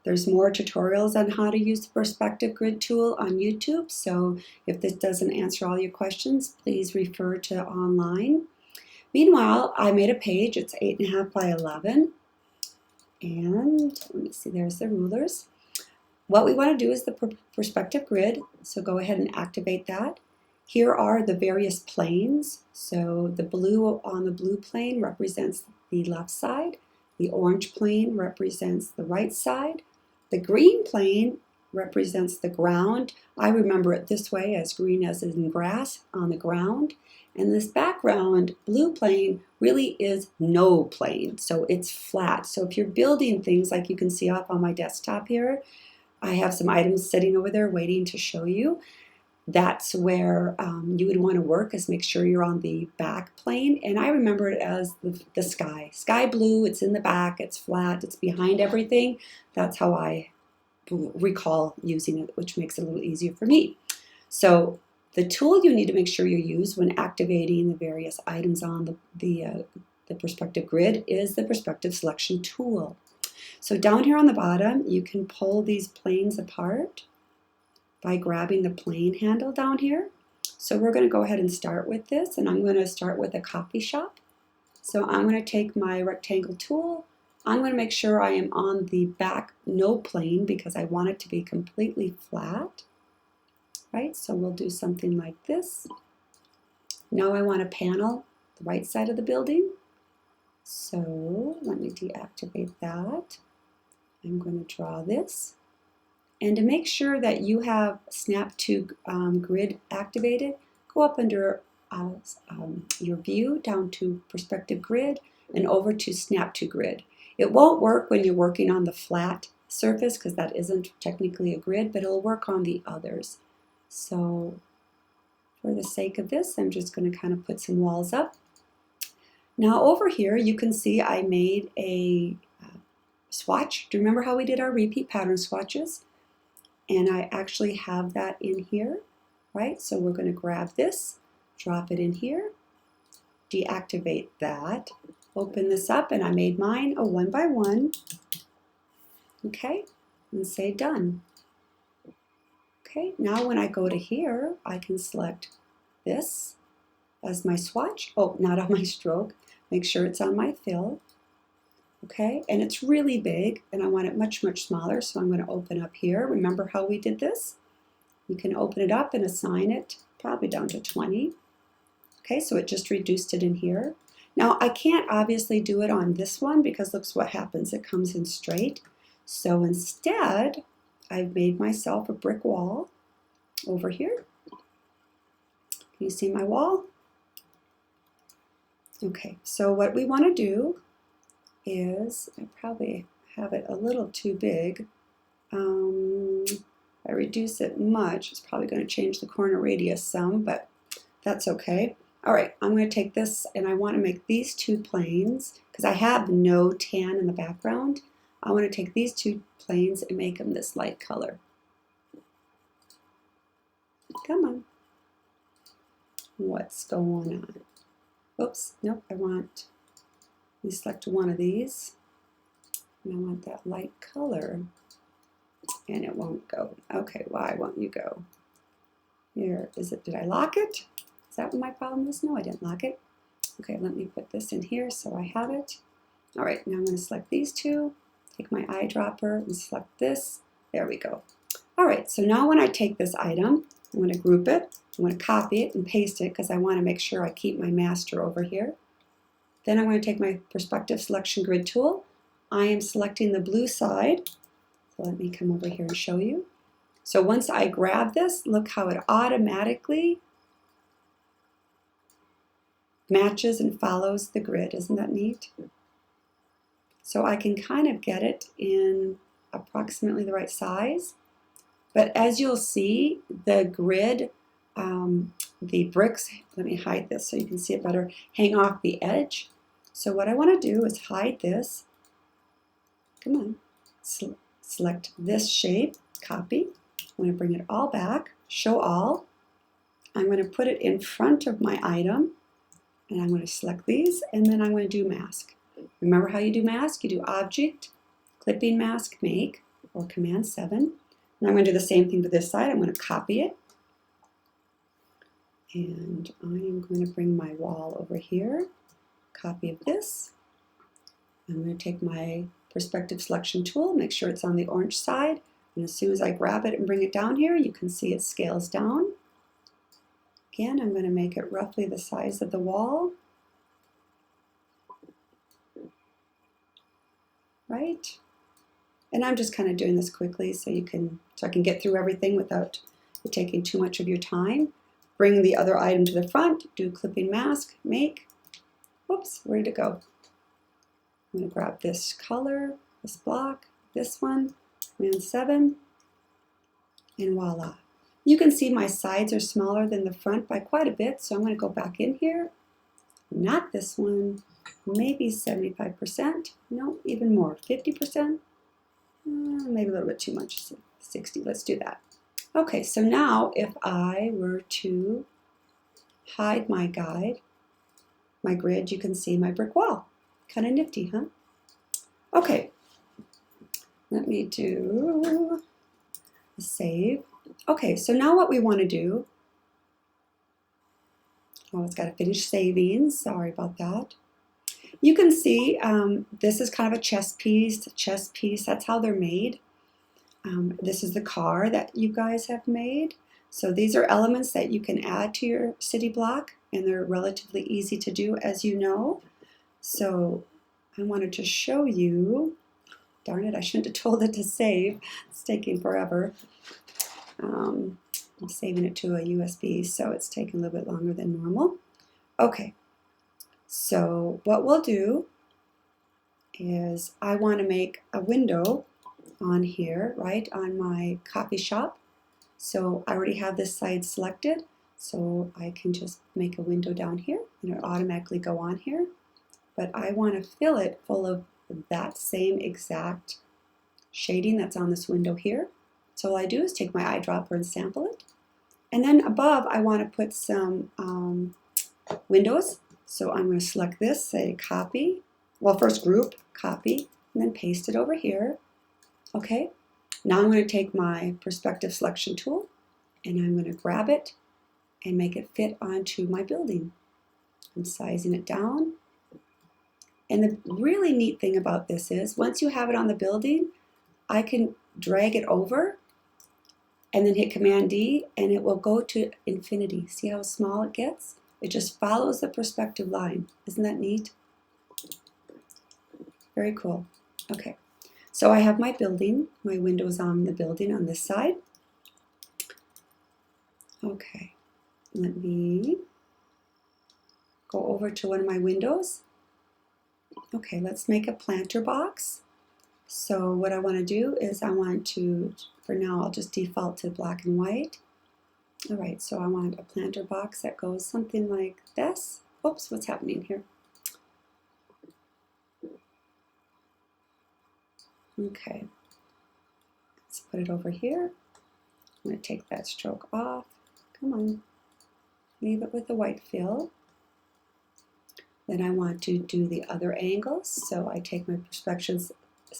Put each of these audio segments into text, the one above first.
There's more tutorials on how to use the perspective grid tool on YouTube, so if this doesn't answer all your questions, please refer to online. Meanwhile, I made a page. It's 8.5 by 11, and let me see, there's the rulers. What we want to do is the perspective grid, so go ahead and activate that. Here are the various planes. So the blue on the blue plane represents the left side. The orange plane represents the right side. The green plane represents the ground. I remember it this way, as green as in grass on the ground. And this background blue plane really is no plane, so it's flat. So if you're building things like you can see up on my desktop here, I have some items sitting over there waiting to show you. That's where you would want to work, is make sure you're on the back plane. And I remember it as the sky. Sky blue, it's in the back, it's flat, it's behind everything. That's how I recall using it, which makes it a little easier for me. So the tool you need to make sure you use when activating the various items on the perspective grid is the perspective selection tool. So down here on the bottom, you can pull these planes apart by grabbing the plane handle down here. So we're going to go ahead and start with this, and I'm going to start with a coffee shop. So I'm going to take my rectangle tool. I'm going to make sure I am on the back no plane because I want it to be completely flat. Right? So we'll do something like this. Now I want to panel the right side of the building. So let me deactivate that. I'm going to draw this. And to make sure that you have Snap to Grid activated, go up under your view, down to Perspective Grid, and over to Snap to Grid. It won't work when you're working on the flat surface because that isn't technically a grid, but it'll work on the others. So for the sake of this, I'm just going to kind of put some walls up. Now over here, you can see I made a swatch. Do you remember how we did our repeat pattern swatches? And I actually have that in here, right? So we're going to grab this, drop it in here, deactivate that, open this up, and I made mine a 1 by 1. Okay, and say done. Okay, now when I go to here, I can select this as my swatch. Oh, not on my stroke. Make sure it's on my fill. Okay, and it's really big, and I want it much, much smaller, so I'm going to open up here. Remember how we did this? You can open it up and assign it probably down to 20. Okay, so it just reduced it in here. Now, I can't obviously do it on this one because look what happens. It comes in straight. So instead, I've made myself a brick wall over here. Can you see my wall? Okay, so what we want to do is, I probably have it a little too big. I reduce it much, it's probably going to change the corner radius some, but that's okay. All right, I'm going to take this and I want to make these two planes, because I have no tan in the background. I want to take these two planes and make them this light color. Come on. What's going on? Oops, nope, let me select one of these, and I want that light color, and it won't go. Okay, why won't you go? Here, did I lock it? Is that what my problem is? No, I didn't lock it. Okay, let me put this in here so I have it. All right, now I'm going to select these two, take my eyedropper and select this. There we go. All right, so now when I take this item, I'm going to group it, I'm going to copy it and paste it because I want to make sure I keep my master over here. Then I'm going to take my perspective selection grid tool. I am selecting the blue side. So let me come over here and show you. So once I grab this, look how it automatically matches and follows the grid. Isn't that neat? So I can kind of get it in approximately the right size. But as you'll see, the grid, the bricks, let me hide this so you can see it better, hang off the edge. So what I want to do is hide this. Come on. Select this shape, copy. I'm going to bring it all back, show all. I'm going to put it in front of my item, and I'm going to select these, and then I'm going to do mask. Remember how you do mask? You do object, clipping mask, make. or Command 7. And I'm going to do the same thing to this side. I'm going to copy it. And I am going to bring my wall over here. Copy of this. I'm going to take my perspective selection tool, make sure it's on the orange side. And as soon as I grab it and bring it down here, you can see it scales down. Again, I'm going to make it roughly the size of the wall. Right? And I'm just kind of doing this quickly so I can get through everything without it taking too much of your time. Bring the other item to the front, do clipping mask, make. Whoops, where did it go? I'm going to grab this color, this block, this one, Command 7, and voila. You can see my sides are smaller than the front by quite a bit, so I'm going to go back in here. Not this one, maybe 75%, no, even more, 50%, maybe a little bit too much, 60, let's do that. Okay, so now if I were to hide my guide, my grid, you can see my brick wall. Kind of nifty, huh? Okay, let me do a save. Okay, so now what we want to do, oh, it's got to finish saving, sorry about that. You can see this is kind of a chess piece, that's how they're made. This is the car that you guys have made. So these are elements that you can add to your city block, and they're relatively easy to do, as you know. So I wanted to show you, darn it, I shouldn't have told it to save. It's taking forever. I'm saving it to a USB, so it's taking a little bit longer than normal. Okay, so what we'll do is I want to make a window on here, right, on my coffee shop. So I already have this side selected, so I can just make a window down here and it'll automatically go on here. But I want to fill it full of that same exact shading that's on this window here. So all I do is take my eyedropper and sample it. And then above I want to put some windows. So I'm going to select this, say copy, well first group, copy, and then paste it over here. Okay, now I'm going to take my perspective selection tool and I'm going to grab it and make it fit onto my building. I'm sizing it down. And the really neat thing about this is once you have it on the building, I can drag it over and then hit Command D and it will go to infinity. See how small it gets? It just follows the perspective line. Isn't that neat? Very cool. Okay, so I have my building, my windows on the building on this side. Okay, let me go over to one of my windows. Okay, let's make a planter box. So what I want to do is I want to, for now, I'll just default to black and white. All right, so I want a planter box that goes something like this. Oops, what's happening here? Okay, let's put it over here. I'm going to take that stroke off. Come on, leave it with the white fill. Then I want to do the other angles, so I take my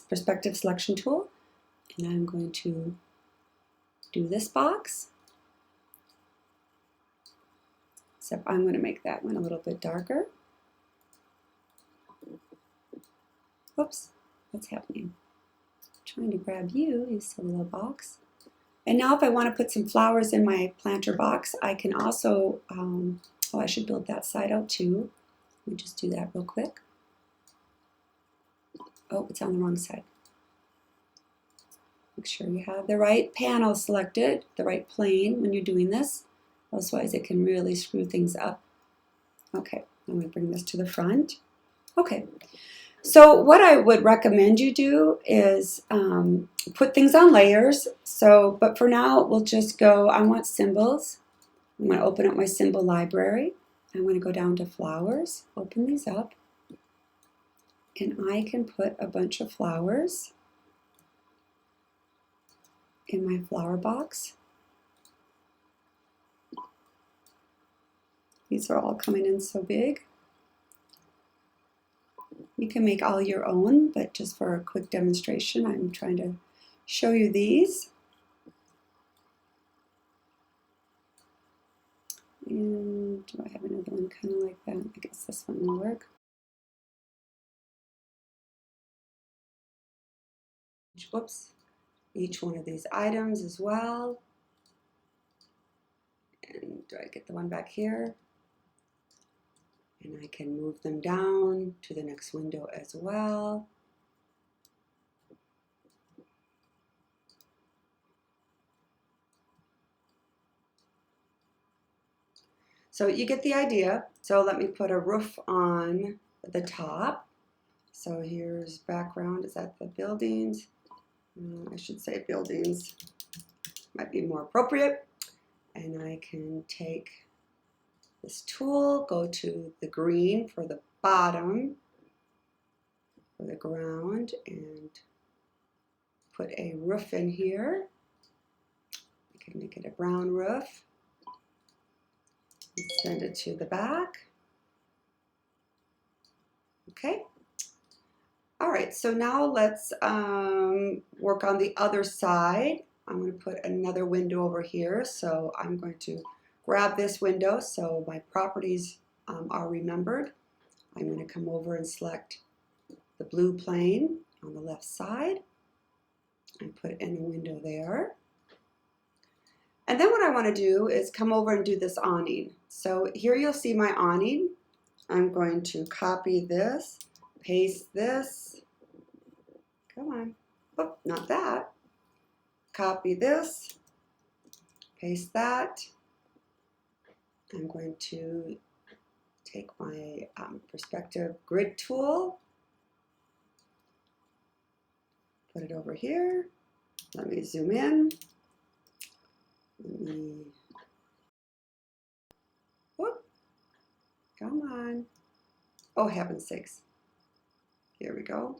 perspective selection tool and I'm going to do this box. Except I'm going to make that one a little bit darker. Whoops, what's happening? I'm trying to grab you, you silly little box. And now if I want to put some flowers in my planter box, I can also, oh, I should build that side out too. Let me just do that real quick. Oh, it's on the wrong side. Make sure you have the right panel selected, the right plane when you're doing this. Otherwise it can really screw things up. Okay, I'm going to bring this to the front. Okay, so what I would recommend you do is put things on layers. So, but for now we'll just go, I want symbols. I'm going to open up my symbol library. I'm going to go down to flowers, open these up, and I can put a bunch of flowers in my flower box. These are all coming in so big. You can make all your own, but just for a quick demonstration, I'm trying to show you these. And do I have another one kind of like that? I guess this one will work. Whoops. Each one of these items as well. And do I get the one back here? And I can move them down to the next window as well. So you get the idea. So let me put a roof on the top. So here's background. Is that the buildings? I should say buildings might be more appropriate. And I can take this tool, go to the green for the bottom, for the ground, and put a roof in here. I can make it a brown roof. And send it to the back. Okay. All right, so now let's work on the other side. I'm going to put another window over here. So I'm going to grab this window so my properties are remembered. I'm going to come over and select the blue plane on the left side and put in a window there. And then what I want to do is come over and do this awning. So here you'll see my awning. I'm going to copy this, paste this. Come on. Oh, not that. Copy this, paste that. I'm going to take my perspective grid tool, put it over here. Let me zoom in. Whoop. Come on. Oh, heaven's sakes. Here we go.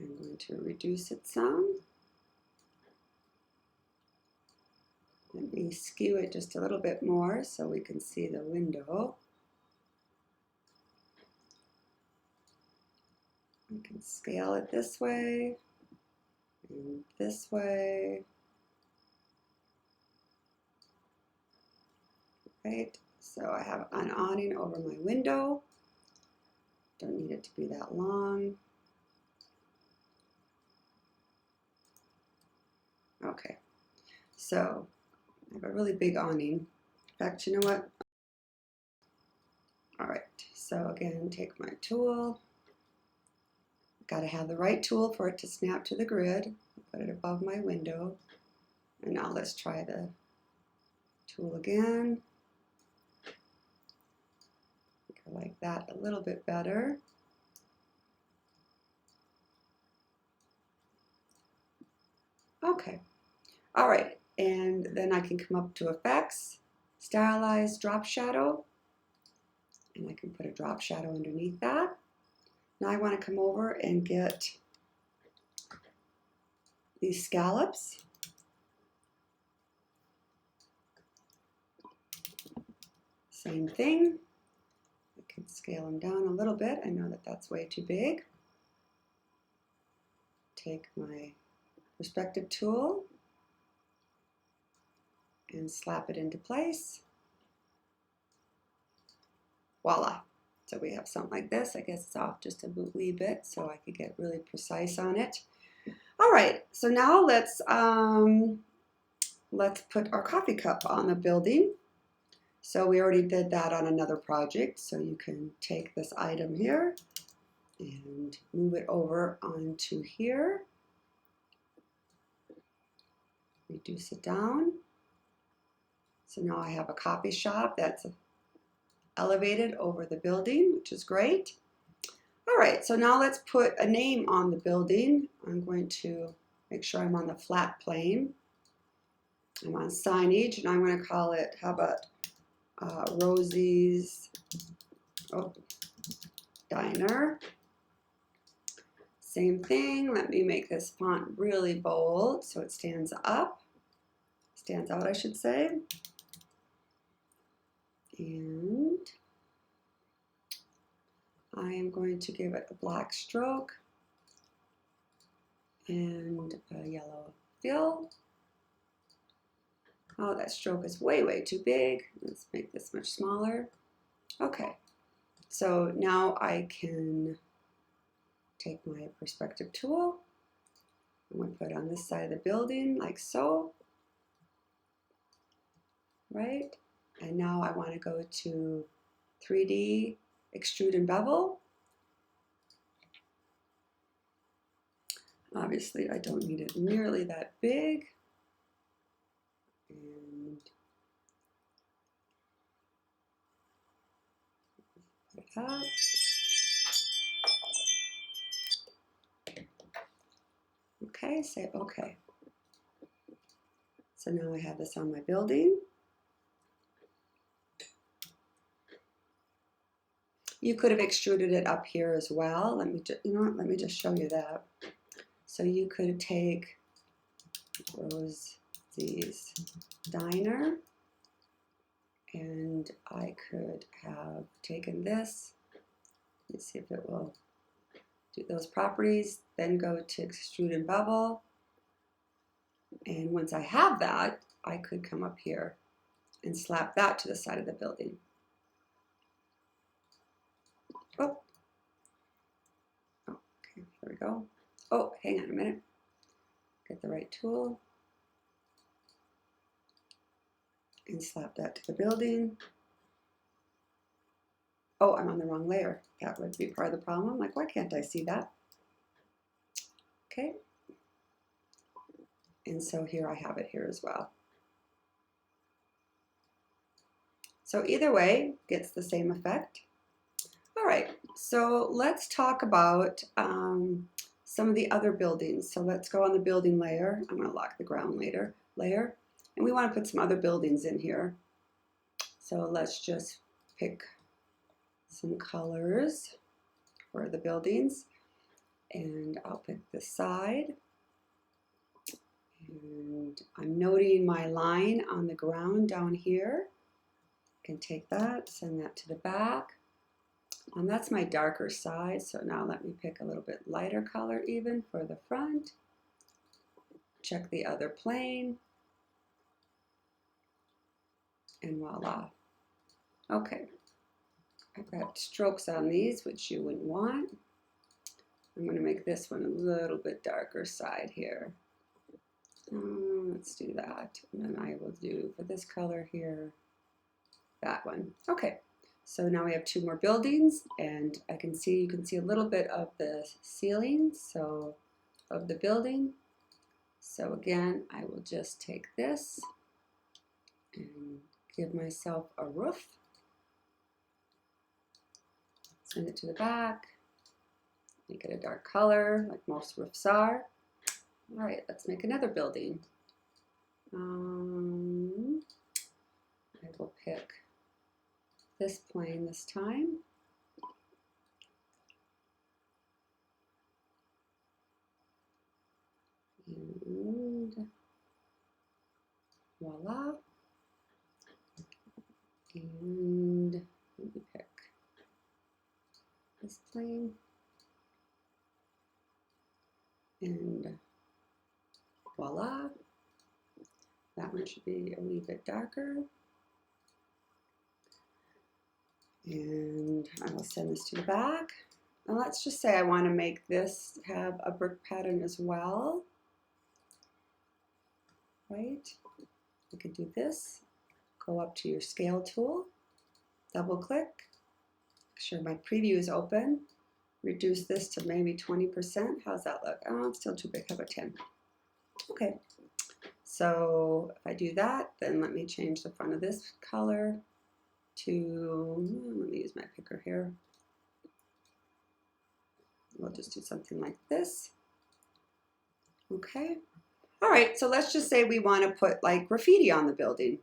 I'm going to reduce it some. Let me skew it just a little bit more so we can see the window. I can scale it this way and this way. Right, so I have an awning over my window. Don't need it to be that long. Okay, so I have a really big awning. In fact, you know what? All right, so again, take my tool. Got to have the right tool for it to snap to the grid. Put it above my window. And now let's try the tool again. I like that a little bit better. Okay, all right, and then I can come up to Effects, Stylize Drop Shadow, and I can put a drop shadow underneath that. Now I want to come over and get these scallops. Same thing. I can scale them down a little bit. I know that that's way too big. Take my perspective tool and slap it into place. Voila. So we have something like this. I guess it's off just a wee bit so I could get really precise on it. All right, so now let's put our coffee cup on the building. So we already did that on another project. So you can take this item here and move it over onto here. Reduce it down. So now I have a coffee shop that's elevated over the building, which is great. All right, so now let's put a name on the building. I'm going to make sure I'm on the flat plane. I'm on signage, and I'm going to call it, how about Rosie's Diner. Same thing, let me make this font really bold so it stands up. Stands out, I should say. And I am going to give it a black stroke. and a yellow fill. Oh, that stroke is way, way too big. Let's make this much smaller. Okay, so now I can take my perspective tool. I'm going to put it on this side of the building like so, right? And now I want to go to 3D extrude and bevel. Obviously, I don't need it nearly that big. And put it up. Okay, say okay. So now I have this on my building. You could have extruded it up here as well. Let me just, you know what, let me just show you that. So you could take Rosie's Diner, and I could have taken this. Let's see if it will do those properties, then go to extrude and bevel. And once I have that, I could come up here and slap that to the side of the building. Oh, okay, here we go. Oh, hang on a minute. Get the right tool and slap that to the building. Oh, I'm on the wrong layer. That would be part of the problem. Like, why can't I see that? Okay. And so here I have it here as well. So either way, gets the same effect. All right, so let's talk about some of the other buildings. So let's go on the building layer. I'm going to lock the ground layer. And we want to put some other buildings in here. So let's just pick some colors for the buildings. And I'll pick this side. And I'm noting my line on the ground down here. I can take that, send that to the back. And that's my darker side. So now let me pick a little bit lighter color even for the front. Check the other plane. And voila. Okay. I've got strokes on these, which you wouldn't want. I'm going to make this one a little bit darker side here. Let's do that. And then I will do for this color here, that one. Okay. So now we have two more buildings, and you can see a little bit of the ceiling, so of the building. So again, I will just take this and give myself a roof. Send it to the back. Make it a dark color, like most roofs are. All right, let's make another building. I will pick this plane this time. And voila. And let me pick this plane. And voila. That one should be a wee bit darker. And I will send this to the back. And let's just say I want to make this have a brick pattern as well. Right? You could do this. Go up to your scale tool. Double click. Make sure my preview is open. Reduce this to maybe 20%. How's that look? Oh, it's still too big. How about 10? Okay. So if I do that, then let me change the front of this color to, let me use my picker here. We'll just do something like this. Okay. All right, so let's just say we want to put like graffiti on the building.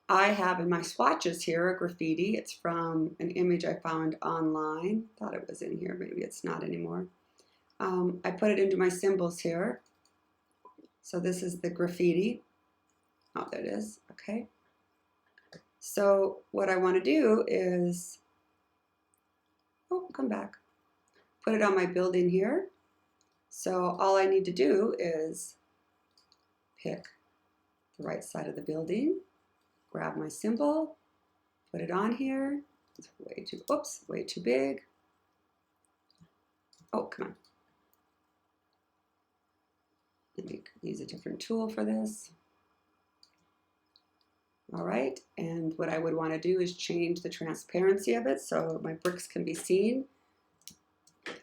I have in my swatches here a graffiti. It's from an image I found online. Thought it was in here, maybe it's not anymore. I put it into my symbols here. So this is the graffiti. Oh, there it is. Okay. So what I want to do is, oh, come back. Put it on my building here. So all I need to do is pick the right side of the building, grab my symbol, put it on here. It's way too, oops, way too big. Oh, come on. Let me use a different tool for this. All right, and what I would want to do is change the transparency of it so my bricks can be seen.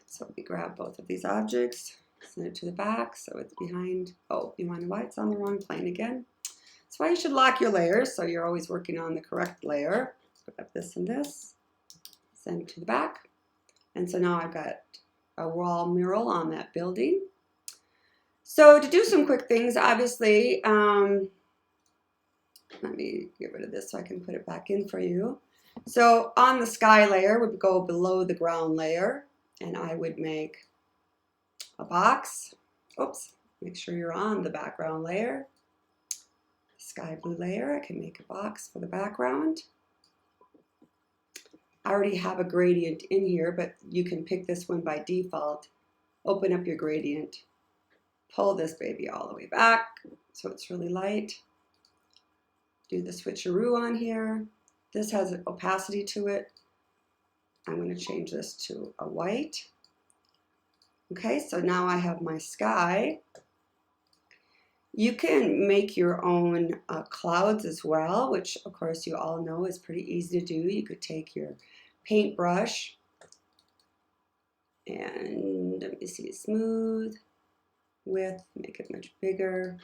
So we grab both of these objects, send it to the back so it's behind. Oh, you wonder why it's on the wrong plane again? That's why you should lock your layers so you're always working on the correct layer. Put up this and this, send it to the back. And so now I've got a wall mural on that building. So to do some quick things, obviously, let me get rid of this so I can put it back in for you. So on the sky layer would go below the ground layer, and I would make a box. Oops, make sure you're on the background layer. Sky blue layer, I can make a box for the background. I already have a gradient in here, but you can pick this one by default. Open up your gradient. Pull this baby all the way back so it's really light. Do the switcheroo on here. This has an opacity to it. I'm going to change this to a white. Okay, so now I have my sky. You can make your own clouds as well, which of course you all know is pretty easy to do. You could take your paintbrush and let me see, smooth, width, make it much bigger.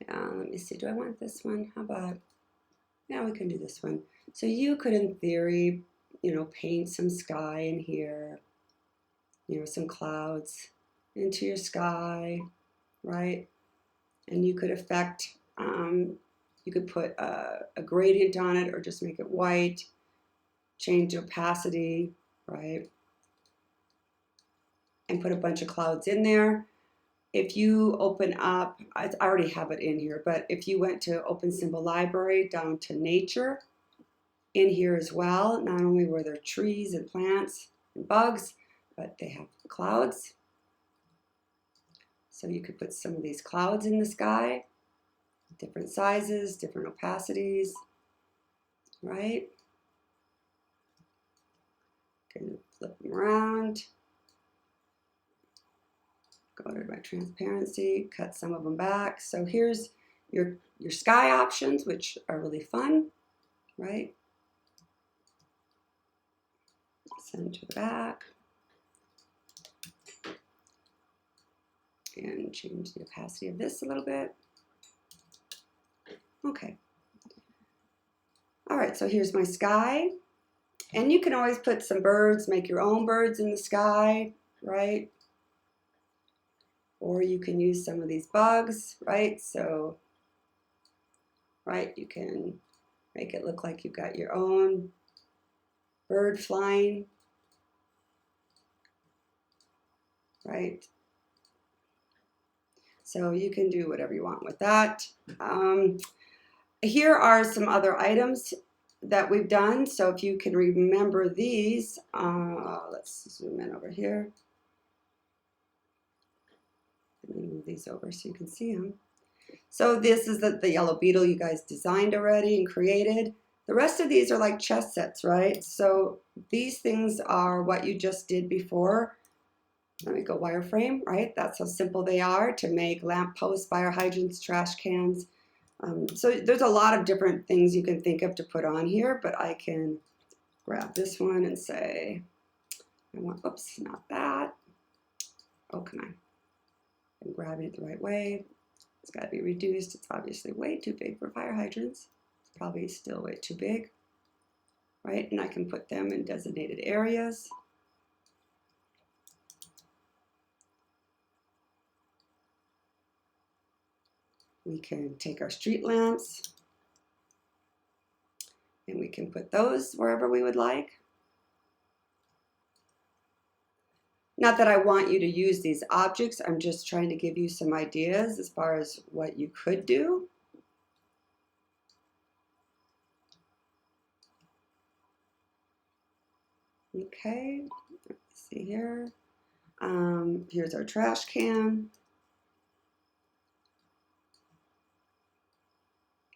Let me see, do I want this one? How about, yeah, we can do this one. So you could, in theory, paint some sky in here, some clouds into your sky, right? And you could affect, you could put a gradient on it or just make it white, change the opacity, right? And put a bunch of clouds in there. If you open up, I already have it in here, but if you went to Open Symbol Library down to Nature, in here as well, not only were there trees and plants and bugs, but they have clouds. So you could put some of these clouds in the sky, different sizes, different opacities, right? Can flip them around. Go to my transparency, cut some of them back. So here's your sky options, which are really fun, right? Send to the back. And change the opacity of this a little bit. Okay. All right, so here's my sky. And you can always put some birds, make your own birds in the sky, right? Or you can use some of these bugs, right? So, right, you can make it look like you've got your own bird flying, right? So you can do whatever you want with that. Here are some other items that we've done. So if you can remember these, let's zoom in over here. Let me move these over so you can see them. So this is the yellow beetle you guys designed already and created. The rest of these are like chess sets, right? So these things are what you just did before. Let me go wireframe, right? That's how simple they are to make lamp posts, fire hydrants, trash cans. So there's a lot of different things you can think of to put on here, but I can grab this one and say, I want, oops, not that. Oh, come on. I'm grabbing it the right way. It's got to be reduced. It's obviously way too big for fire hydrants. It's probably still way too big, right? And I can put them in designated areas. We can take our street lamps and we can put those wherever we would like. Not that I want you to use these objects, I'm just trying to give you some ideas as far as what you could do. Okay, let's see here. Here's our trash can.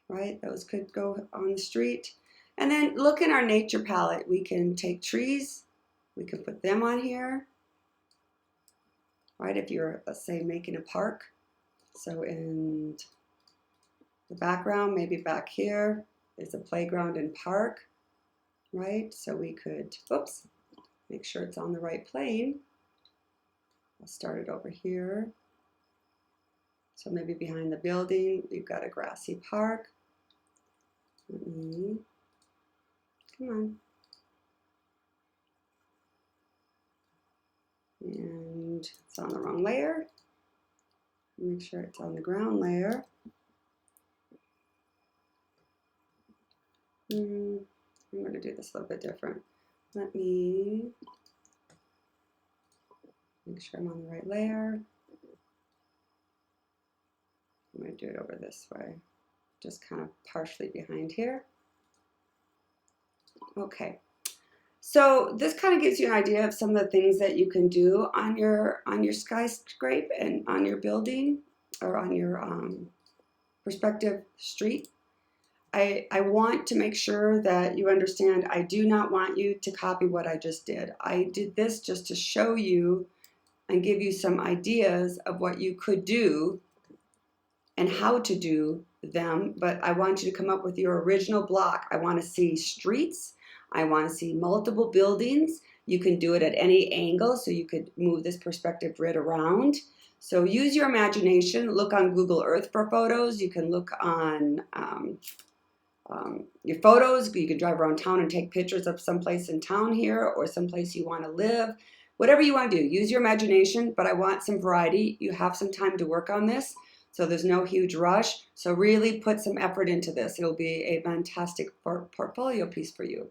Right, those could go on the street. And then look in our nature palette. We can take trees, we can put them on here. Right, if you're, let's say, making a park. So in the background, maybe back here, is a playground and park. Right, so we could, oops, make sure it's on the right plane. I'll start it over here. So maybe behind the building, we've got a grassy park. Come on. And it's on the wrong layer. Make sure it's on the ground layer. I'm going to do this a little bit different. Let me make sure I'm on the right layer. I'm going to do it over this way, just kind of partially behind here. Okay, so this kind of gives you an idea of some of the things that you can do on your skyscraper and on your building or on your perspective street. I want to make sure that you understand I do not want you to copy what I just did. I did this just to show you and give you some ideas of what you could do and how to do them, but I want you to come up with your original block. I want to see streets. I want to see multiple buildings. You can do it at any angle, so you could move this perspective grid around. So use your imagination. Look on Google Earth for photos. You can look on your photos. You can drive around town and take pictures of someplace in town here or someplace you want to live. Whatever you want to do, use your imagination, but I want some variety. You have some time to work on this, so there's no huge rush. So really put some effort into this. It'll be a fantastic portfolio piece for you.